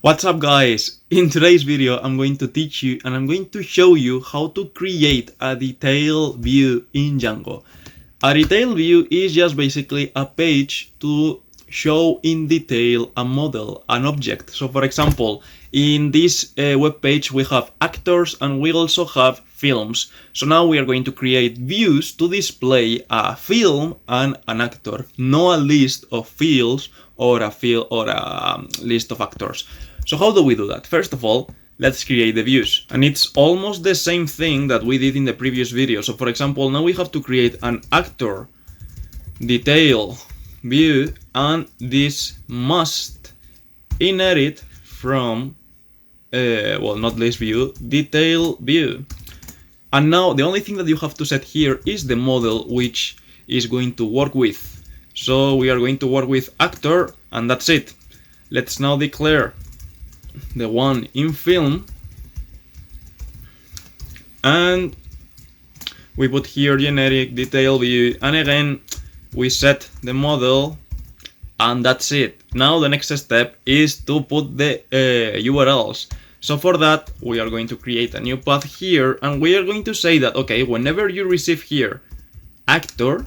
What's up guys? In today's video I'm going to teach you and I'm going to show you how to create a detail view in Django. A detail view is just basically a page to show in detail a model, an object. So for example, in this web page we have actors and we also have films. So now we are going to create views to display a film and an actor, not a list of fields or a list of actors. So how do we do that? First of all, let's create the views. And it's almost the same thing that we did in the previous video. So for example, now we have to create an actor detail view, and this must inherit from, not list view, detail view. And now the only thing that you have to set here is the model which is going to work with. So we are going to work with actor and that's it. Let's now declare the one in film and we put here generic detail view, and again we set the model and that's it. Now the next step is to put the URLs. So for that we are going to create a new path here and we are going to say that okay, whenever you receive here actor,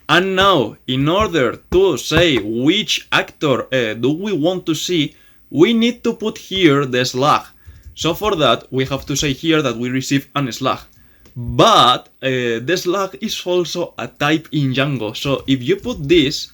and now in order to say which actor do we want to see, we need to put here the slug. So for that we have to say here that we receive an slug. But the slug is also a type in Django. So if you put this,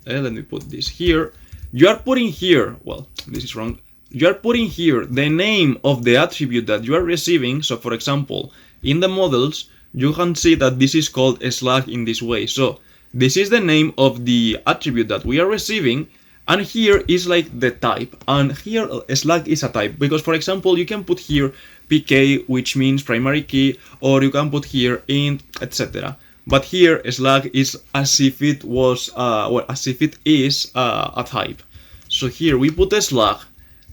let me put this here, you are putting here, well, this is wrong. You are putting here the name of the attribute that you are receiving. So for example, in the models, you can see that this is called a slug in this way. So this is the name of the attribute that we are receiving. And here is like the type, and here a slug is a type, because for example you can put here pk, which means primary key, or you can put here int, etc. But here a slug is as if it was as if it is a type. So here we put a slug,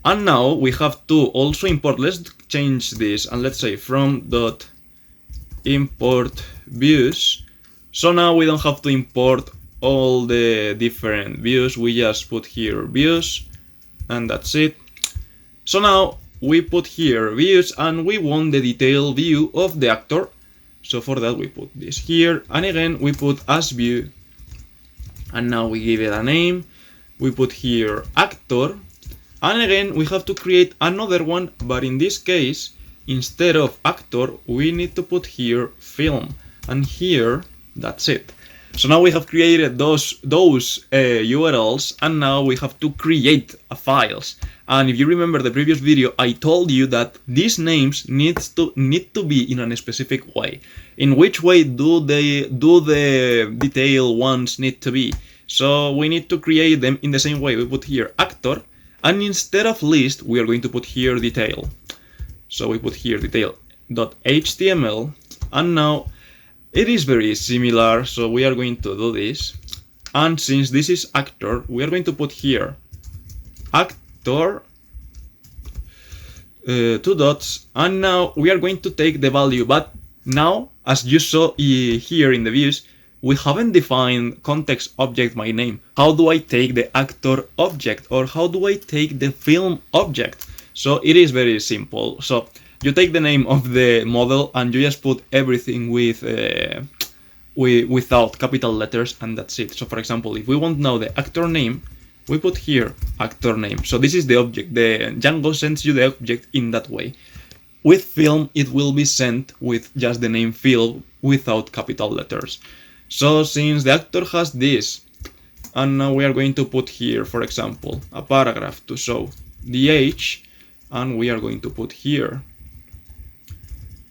and now we have to also import. Let's change this and let's say from dot import views. So now we don't have to import all the different views, we just put here views and that's it. So now we put here views and we want the detail view of the actor. So for that we put this here and again we put as view, and now we give it a name. We put here actor, and again we have to create another one, but in this case instead of actor we need to put here film, and here that's it. So now we have created those URLs, and now we have to create files. And if you remember the previous video, I told you that these names need to be in a specific way. In which way do the detail ones need to be? So we need to create them in the same way. We put here actor, and instead of list we are going to put here detail. So we put here detail.html, and now it is very similar, so we are going to do this. And since this is actor, we are going to put here actor, 2 dots, and now we are going to take the value. But now, as you saw here in the views, we haven't defined context object by name. How do I take the actor object, or how do I take the film object? So it is very simple. So you take the name of the model and you just put everything without capital letters, and that's it. So for example, if we want now the actor name, we put here actor name. So this is the object. The Django sends you the object in that way. With film, it will be sent with just the name film without capital letters. So since the actor has this, and now we are going to put here, for example, a paragraph to show the age, and we are going to put here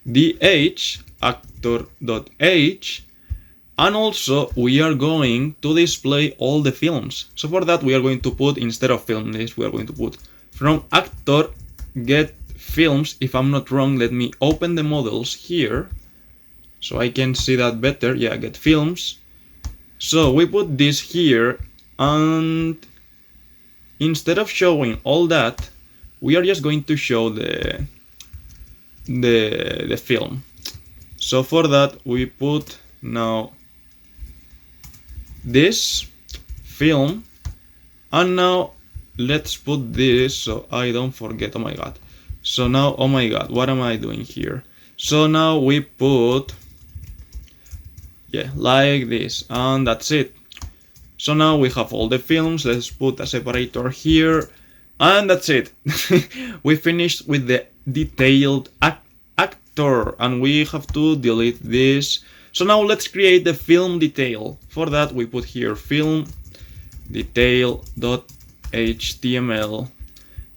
the age, actor.age, and also we are going to display all the films. So for that we are going to put, instead of film list, we are going to put from actor get films. If I'm not wrong, let me open the models here so I can see that better. Yeah, get films. So we put this here, and instead of showing all that, we are just going to show the film. So for that we put now this film, and now let's put this so I don't forget. Oh my god. So now, oh my god, what am I doing here? So now we put, yeah, like this, and that's it. So now we have all the films. Let's put a separator here, and that's it. We finished with the detailed actor, and we have to delete this. So now let's create the film detail. For that we put here film detail.html,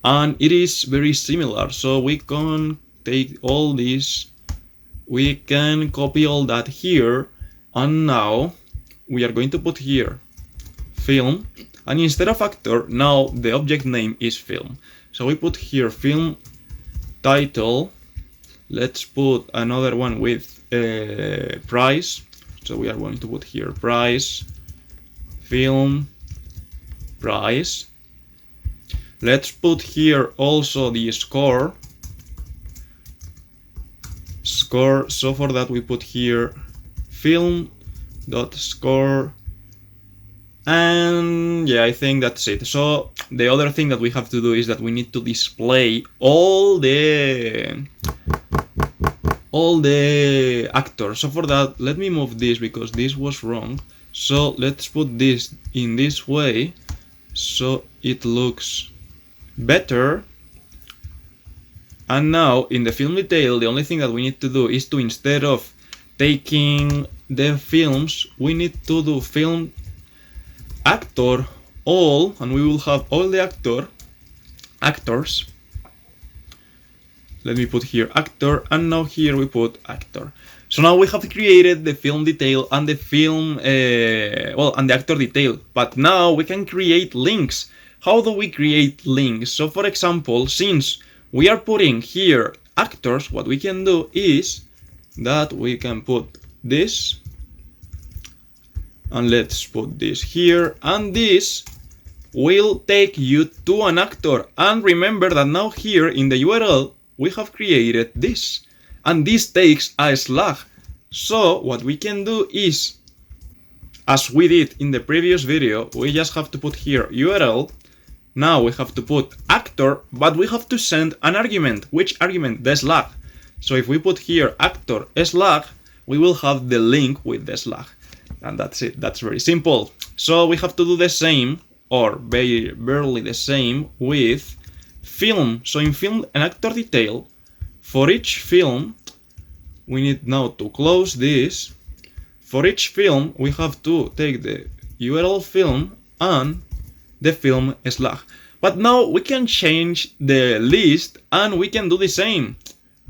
and it is very similar. So we can take all this, we can copy all that here, and now we are going to put here film, and instead of actor, now the object name is film. So we put here film title. Let's put another one with price. So we are going to put here price, film price. Let's put here also the score. So for that we put here film.score, and yeah, I think that's it. So the other thing that we have to do is that we need to display all the actors. So for that, let me move this because this was wrong. So let's put this in this way so it looks better. And now in the film detail, the only thing that we need to do is to, instead of taking the films, we need to do film actor all, and we will have all the actors. Let me put here actor, and now here we put actor. So now we have created the film detail and the film, and the actor detail. But now we can create links. How do we create links? So for example, since we are putting here actors, what we can do is that we can put this, and let's put this here, and this will take you to an actor. And remember that now here in the URL we have created this, and this takes a slug. So what we can do is, as we did in the previous video, we just have to put here URL. Now we have to put actor, but we have to send an argument. Which argument? The slug. So if we put here actor slug, we will have the link with the slug. And that's it. That's very simple. So we have to do the same, or barely the same, with film. So in film and actor detail, for each film, we need now to close this. For each film, we have to take the URL film and the film slug. But now we can change the list and we can do the same.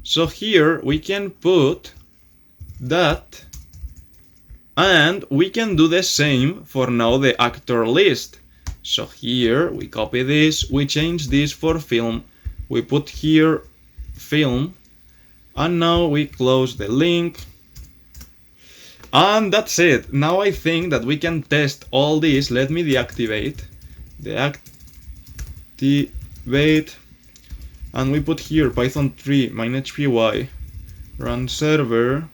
So here we can put that, and we can do the same for now the actor list. So here we copy this, we change this for film, we put here film, and now we close the link. And that's it. Now I think that we can test all this. Let me deactivate, and we put here Python 3 -3y run server.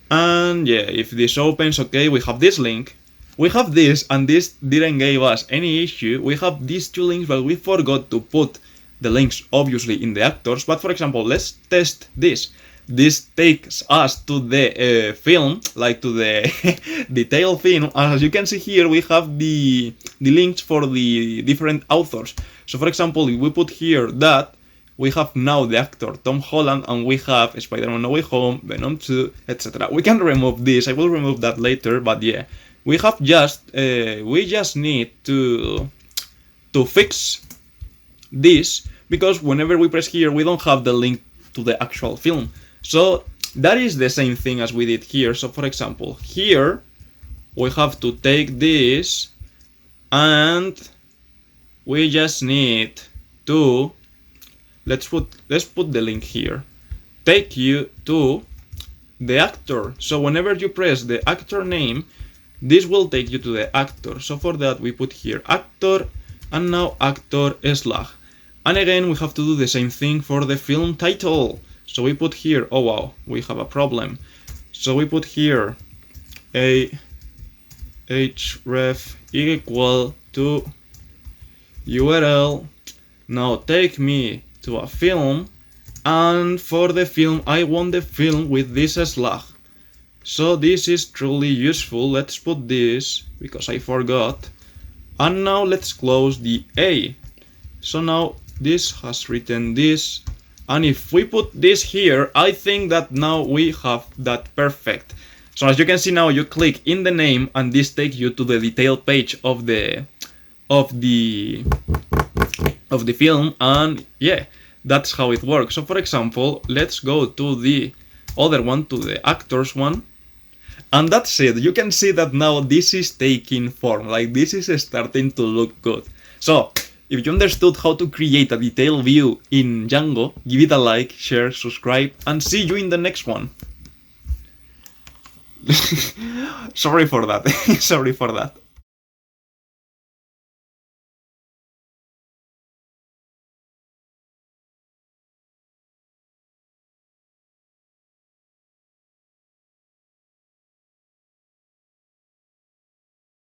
And yeah, if this opens, okay, we have this link. We have this, and this didn't give us any issue. We have these two links, but we forgot to put the links obviously in the actors. But for example, let's test this. This takes us to the film, like to the detail film. As you can see here, we have the links for the different authors. So for example, if we put here that, we have now the actor Tom Holland, and we have Spider-Man No Way Home, Venom 2, etc. We can remove this. I will remove that later, but yeah, we have we just need to fix this, because whenever we press here, we don't have the link to the actual film. So that is the same thing as we did here. So for example, here we have to take this, and we just need to let's put the link here, take you to the actor. So whenever you press the actor name, this will take you to the actor. So for that we put here actor, and now actor slug. And again we have to do the same thing for the film title. So we put here, oh wow, we have a problem. So we put here a href equal to URL. Now take me to a film, and for the film I want the film with this slug. So this is truly useful. Let's put this because I forgot. And now let's close the A. So now this has written this, and if we put this here, I think that now we have that perfect. So as you can see now, you click in the name and this takes you to the detail page of the film, and yeah, that's how it works. So for example, let's go to the other one, to the actors one, and that's it. You can see that now this is taking form, like this is starting to look good. So if you understood how to create a detailed view in Django, give it a like, share, subscribe, and see you in the next one. Sorry for that. Sorry for that.